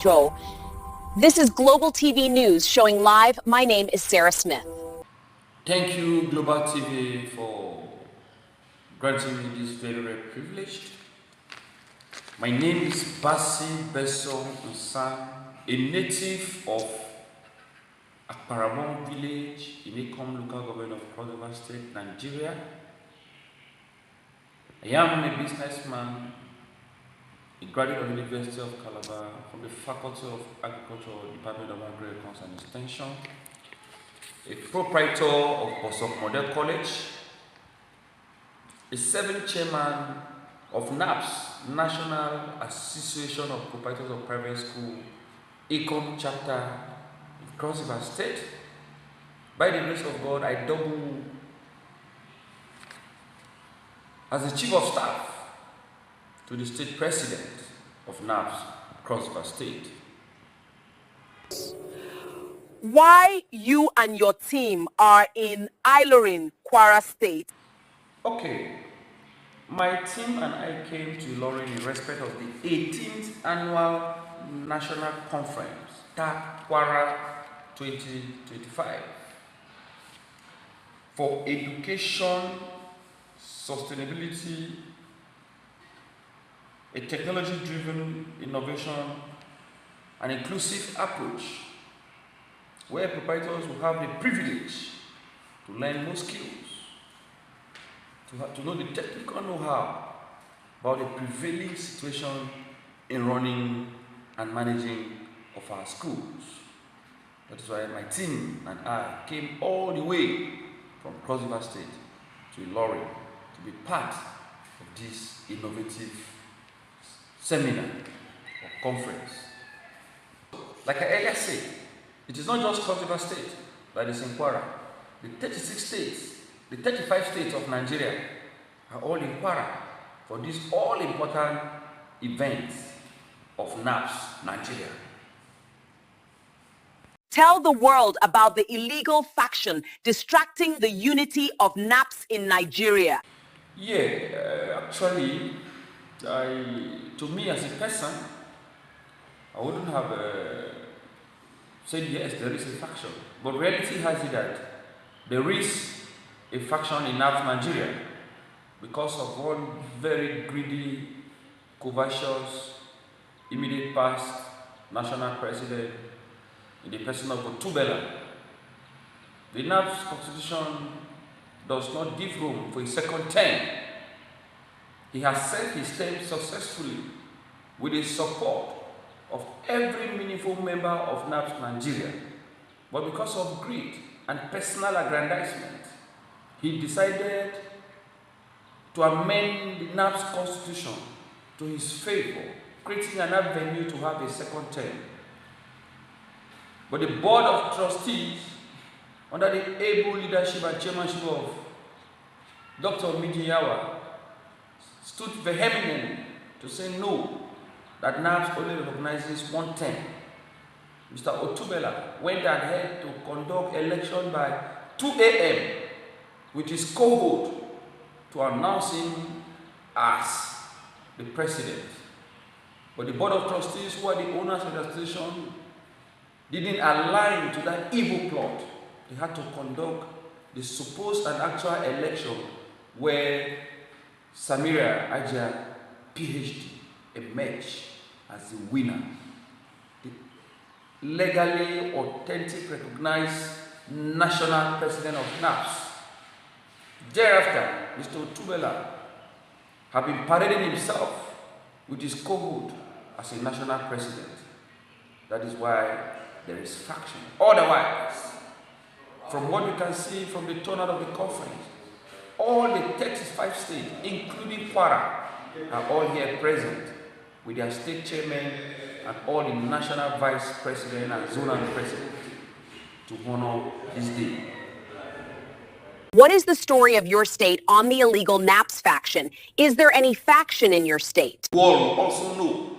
Joe. This is Global TV News showing live. My name is Sarah Smith. Thank you, Global TV, for granting me this very rare privilege. My name is Bassey Nsan, a native of Akparabon village in Ukwu local government of Godwin State, Nigeria. I am a businessman, a graduate of the University of Calabar from the Faculty of Agriculture, Department of Agriculture and Extension, a proprietor of Bassey Model College, a 7th chairman of NAPPS, National Association of Proprietors of Private School, Econ chapter across the state. By the grace of God, I double as the Chief of Staff to the State President of NAPPS across the state. Why you and your team are in Ilorin, Kwara State? Okay, my team and I came to Ilorin in respect of the 18th Annual National Conference, Kwara 2025, for education, sustainability, a technology-driven innovation, and inclusive approach, where proprietors will have the privilege to learn more skills, to know the technical know-how about the prevailing situation in running and managing of our schools. That is why my team and I came all the way from Cross River State to Ilorin to be part of this innovative seminar or conference. Like I earlier said, it is not just Cross River State that is in Kwara. The 36 states, the 35 states of Nigeria are all in Kwara for this all-important event of NAPPS Nigeria. Tell the world about the illegal faction distracting the unity of NAPPS in Nigeria. Yeah, actually, to me as a person, I wouldn't have said yes, there is a faction. But reality has it that there is a faction in NAPPS Nigeria because of one very greedy, covetous, immediate past national president in the person of Ukwu. The NAPPS constitution does not give room for a second term. He has served his term successfully with the support of every meaningful member of NAPPS Nigeria. But because of greed and personal aggrandizement, he decided to amend the NAPPS constitution to his favor, creating an avenue to have a second term. But the Board of Trustees, under the able leadership and chairmanship of Dr. Mijiyawa, stood vehemently to say no, that NAPPS only recognizes one term. Mr. Ukwu went ahead to conduct election by 2 a.m. with his cohort to announce him as the president. But the Board of Trustees, who are the owners of the station, didn't align to that evil plot. They had to conduct the supposed and actual election where Samira Aja, PhD, emerged as the winner. The legally authentic, recognized national president of NAPPS. Thereafter, Mr. Ukwu had been parading himself with his cohort as a national president. That is why there is faction. Otherwise, from what we can see from the turnout of the conference, all the 35 states, including Kwara, are all here present with their state chairman and all the national vice president and zonal president to honor this day. What is the story of your state on the illegal NAPPS faction? Is there any faction in your state? You all also know,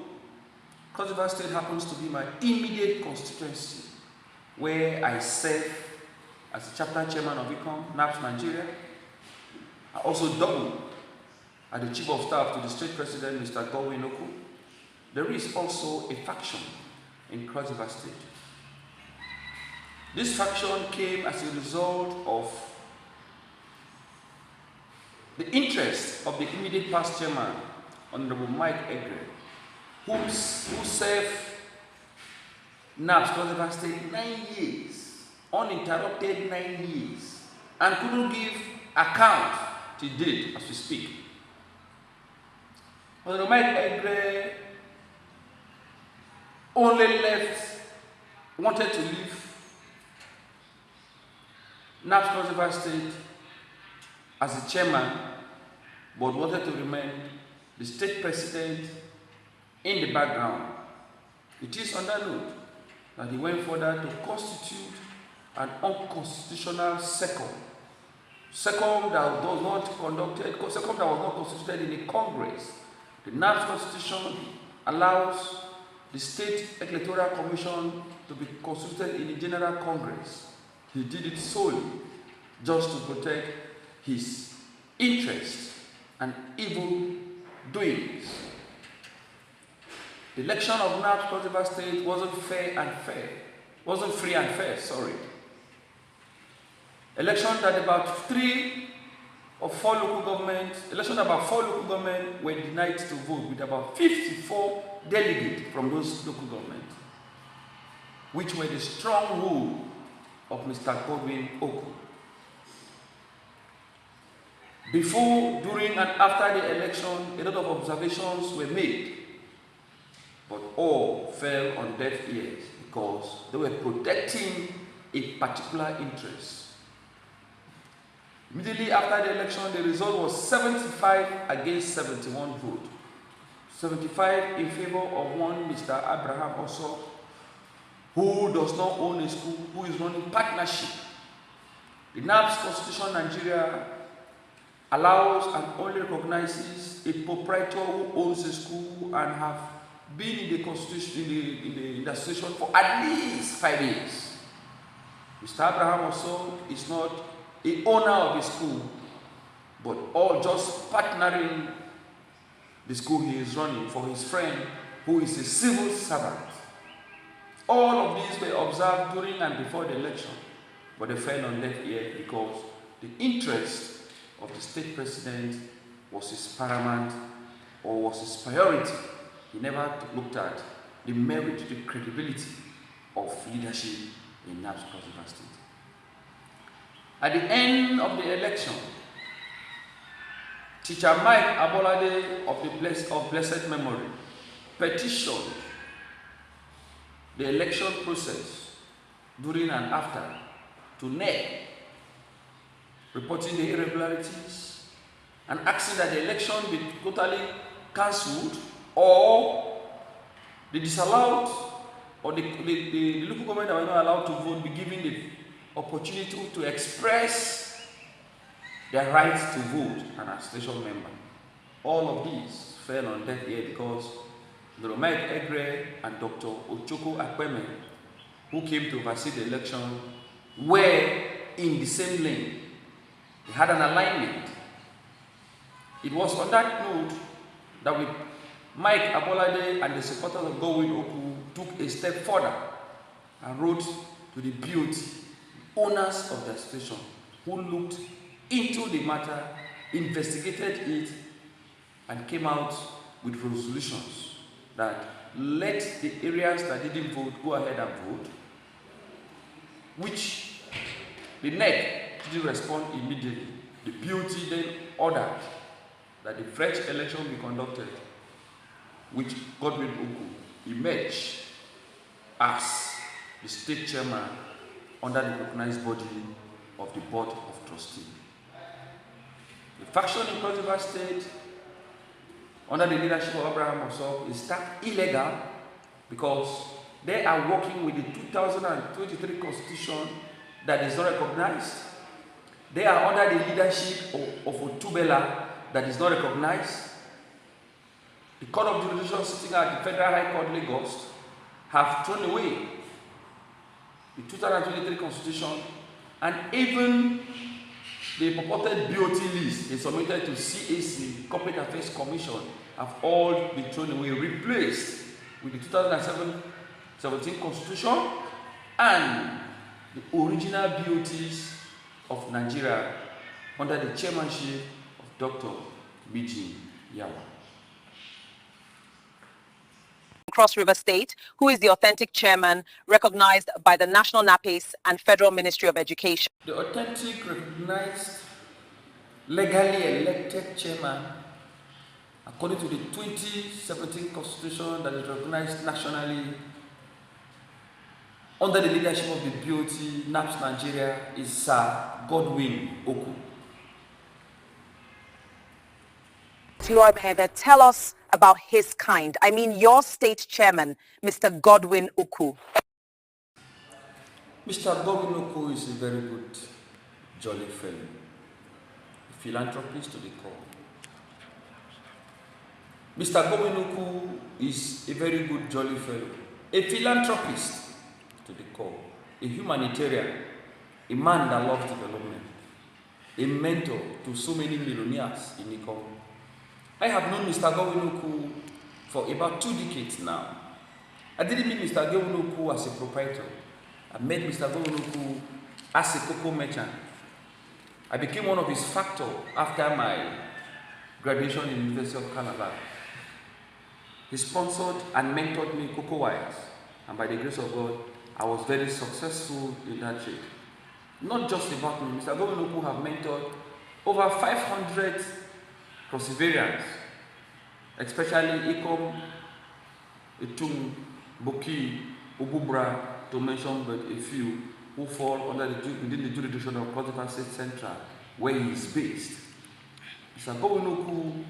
Cross River State happens to be my immediate constituency, where I serve as the chapter chairman of Econ, NAPPS Nigeria. I also double as the chief of staff to the state president, Mr. Godwin. There is also a faction in Cross River State. This faction came as a result of the interest of the immediate past chairman, Honorable Mike Egre, who served NAPPS Cross River State 9 years, uninterrupted 9 years, and couldn't give account to date as we speak. Honorable Mike Egre wanted to leave NAPPS Cross River State as the chairman, but wanted to remain the state president in the background. It is on that note that he went further to constitute an unconstitutional second that was not constituted in the Congress. The NAPPS Constitution allows the State Electoral Commission to be constituted in the General Congress. He did it solely just to protect his interests and evil doings. The election of NAPPS Cross River State wasn't free and fair, sorry. Election that about 4 local governments were denied to vote, with about 54 delegates from those local governments, which were the stronghold of Mr. Godwin Ukwu. Before, during, and after the election, a lot of observations were made, but all fell on deaf ears because they were protecting a particular interest. Immediately after the election, the result was 75 against 71 votes. 75 in favor of one Mr. Abraham Oso, who does not own a school, who is running partnership. The NAPPS Constitution Nigeria allows and only recognizes a proprietor who owns a school and have been in the constitution in the association for at least 5 years. Mr. Abraham Oso is not the owner of the school, but all just partnering the school he is running for his friend who is a civil servant. All of these were observed during and before the election, but they fell on deaf ears because the interest of the state president was his paramount or was his priority. He never looked at the merit, the credibility of leadership in NAPPS Cross River State. At the end of the election, Teacher Mike Abolade of blessed memory petitioned the election process during and after to NAPPS, reporting the irregularities and asking that the election be totally cancelled or the disallowed or the local government that were not allowed to vote be given the opportunity to express their rights to vote and as station member. All of these fell on deaf ears because Dr. Mike Egre and Dr. Ochoko Akpeme, who came to oversee the election, were in the same lane. They had an alignment. It was on that note that with Mike Abolade and the supporters of Godwin Ukwu took a step further and wrote to the BOT, owners of the station, who looked into the matter, investigated it, and came out with resolutions that let the areas that didn't vote go ahead and vote, which the NEC didn't respond immediately. The BOT then ordered that the fresh election be conducted, which Godwin Ukwu emerged as the state chairman under the recognized body of the Board of Trustees. The faction in Cross River State, under the leadership of Abraham Oso, is stark illegal because they are working with the 2023 Constitution that is not recognized. They are under the leadership of Otubela that is not recognized. The Court of Jurisdiction sitting at the Federal High Court, Lagos, have thrown away the 2023 Constitution, and even the purported BOT list they submitted to CAC, Corporate Affairs Commission, have all been thrown away, replaced with the 2007 17th Constitution and the original BOTs of Nigeria under the chairmanship of Dr. Miji Yawa. Cross River State, who is the authentic chairman recognized by the National NAPPS and Federal Ministry of Education. The authentic, recognized, legally elected chairman, according to the 2017 Constitution that is recognized nationally under the leadership of the BOT NAPPS Nigeria, is Sir Godwin Ukwu. Lord Heather, tell us about his kind. I mean, your state chairman, Mr. Godwin Ukwu. Mr. Godwin Ukwu is a very good, jolly fellow, a philanthropist to the core. Mr. Godwin Ukwu is a very good, jolly fellow, a philanthropist to the core, a humanitarian, a man that loves development, a mentor to so many millionaires in Ukwu. I have known Mr. Godwin Ukwu for about 2 decades now. I didn't meet Mr. Godwin Ukwu as a proprietor. I met Mr. Godwin Ukwu as a cocoa merchant. I became one of his factors after my graduation in the University of Calabar. He sponsored and mentored me cocoa-wise, and by the grace of God, I was very successful in that trade. Not just about me, Mr. Godwin Ukwu have mentored over 500 perseverance, especially Ikom, Itum, Boki, Ububra, to mention but a few, who fall under within the jurisdiction of Cross River State Central, where he is based. Mr. Godwin Ukwu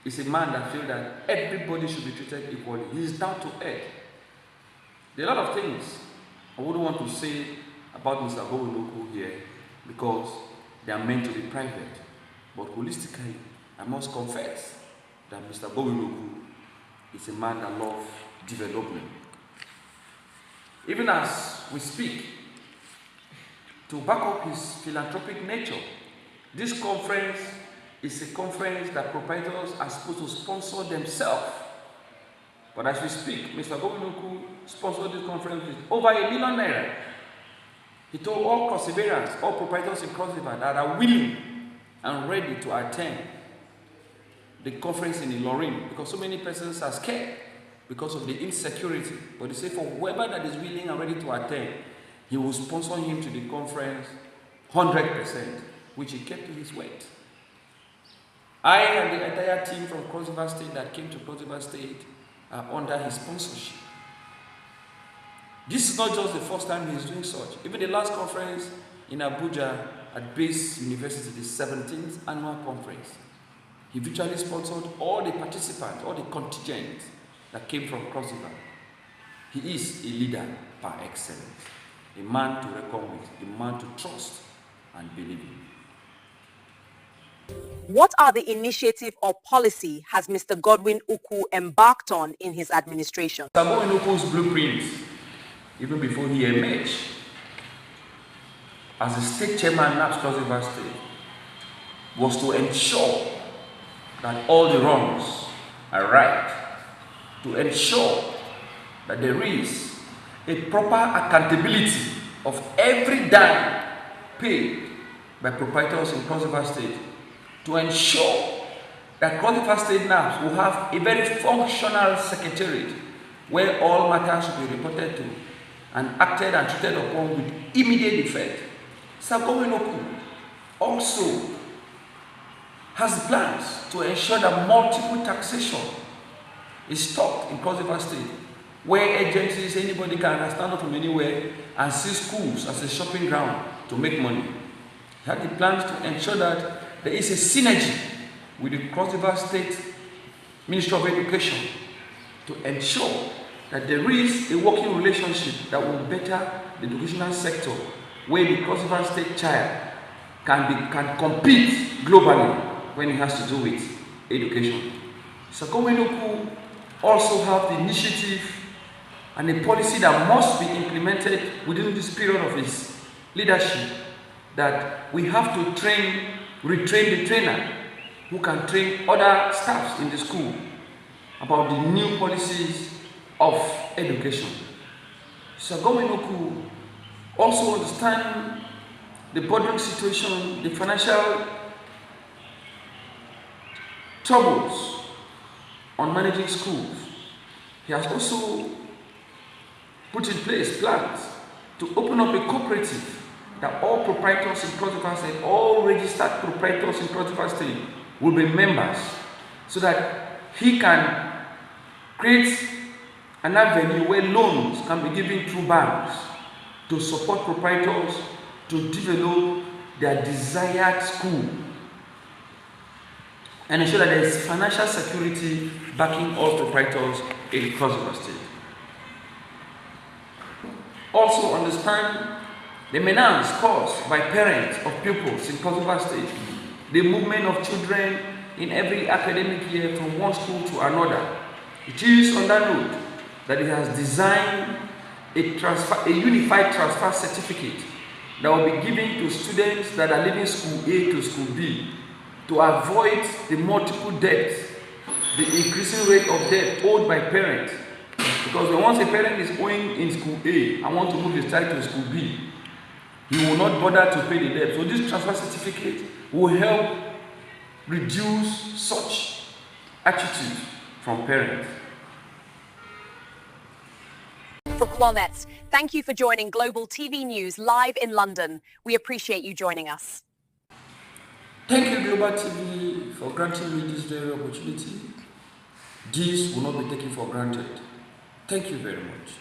is a man that feels that everybody should be treated equally. He is down to earth. There are a lot of things I wouldn't want to say about Mr. Godwin Ukwu here because they are meant to be private. But holistically, I must confess that Mr. Godwin Ukwu is a man that loves development. Even as we speak, to back up his philanthropic nature, this conference is a conference that proprietors are supposed to sponsor themselves. But as we speak, Mr. Godwin Ukwu sponsored this conference with over ₦1 million. He told all perseverance, all proprietors in Cross River that are willing and ready to attend the conference in Ilorin, because so many persons are scared because of the insecurity. But he said for whoever that is willing and ready to attend, he will sponsor him to the conference 100%, which he kept to his word. I and the entire team from Cross River State that came to Cross River State are under his sponsorship. This is not just the first time he is doing such. Even the last conference in Abuja at Bassey University, the 17th annual conference, he virtually sponsored all the participants, all the contingents that came from Cross River. He is a leader par excellence, a man to reckon with, a man to trust and believe in. What are the initiative or policy has Mr. Godwin Ukwu embarked on in his administration? Mr. Godwin Ukwu's blueprint, even before he emerged as the state chairman NAPPS Cross River State, was to ensure that all the wrongs are right, to ensure that there is a proper accountability of every dime paid by proprietors in Cross River State, to ensure that Cross River State NAPPS will have a very functional secretariat where all matters will be reported to and acted and treated upon with immediate effect. Sir Godwin Ukwu also has plans to ensure that multiple taxation is stopped in Cross River State, where agencies, anybody can stand up from anywhere and see schools as a shopping ground to make money. He had the plans to ensure that there is a synergy with the Cross River State Ministry of Education to ensure that there is a working relationship that will better the educational sector, where the Cross River State child can compete globally when it has to do with education. So Godwin Ukwu also have the initiative and a policy that must be implemented within this period of his leadership, that we have to retrain the trainer who can train other staffs in the school about the new policies of education. Sir Godwin Ukwu also understand the boarding situation, the financial troubles on managing schools. He has also put in place plans to open up a cooperative that all proprietors in Cross River State, all registered proprietors in Cross River State will be members, so that he can create an avenue where loans can be given through banks to support proprietors to develop their desired school and ensure that there is financial security backing all proprietors in Cross River State. Also understand the menace caused by parents of pupils in Cross River State, the movement of children in every academic year from one school to another. It is on that note that it has designed a unified transfer certificate that will be given to students that are leaving school A to school B to avoid the multiple debts, the increasing rate of debt owed by parents. Because once a parent is owing in school A and want to move his child to school B, he will not bother to pay the debt. So this transfer certificate will help reduce such attitude from parents. From Qualnets, thank you for joining Global TV News live in London. We appreciate you joining us. Thank you, Global TV, for granting me this very opportunity. This will not be taken for granted. Thank you very much.